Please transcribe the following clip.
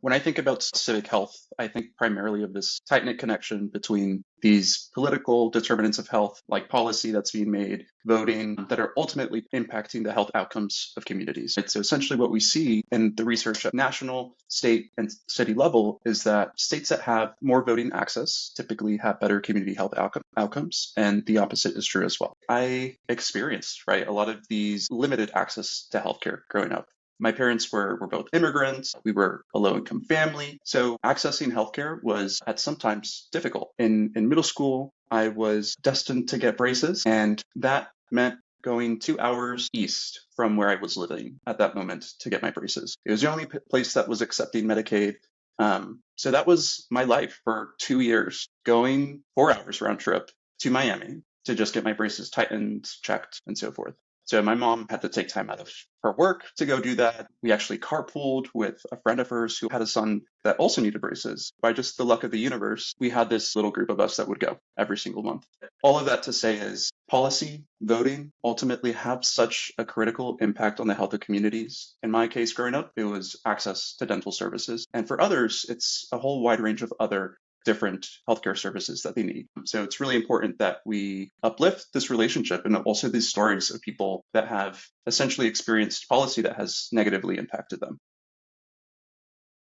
When I think about civic health, I think primarily of this tight-knit connection between these political determinants of health, like policy that's being made, voting, that are ultimately impacting the health outcomes of communities. Right? So essentially what we see in the research at national, state, and city level is that states that have more voting access typically have better community health outcomes, and the opposite is true as well. I experienced, right, a lot of these limited access to healthcare growing up. My parents were both immigrants. We were a low income family. So accessing healthcare was at sometimes difficult. In middle school, I was destined to get braces, and that meant going 2 hours east from where I was living at that moment to get my braces. It was the only place that was accepting Medicaid. So that was my life for 2 years, going 4 hours round trip to Miami to just get my braces tightened, checked, and so forth. So my mom had to take time out of her work to go do that. We actually carpooled with a friend of hers who had a son that also needed braces. By just the luck of the universe, we had this little group of us that would go every single month. All of that to say is policy, voting ultimately have such a critical impact on the health of communities. In my case, growing up, it was access to dental services. And for others, it's a whole wide range of other different healthcare services that they need. So it's really important that we uplift this relationship and also these stories of people that have essentially experienced policy that has negatively impacted them.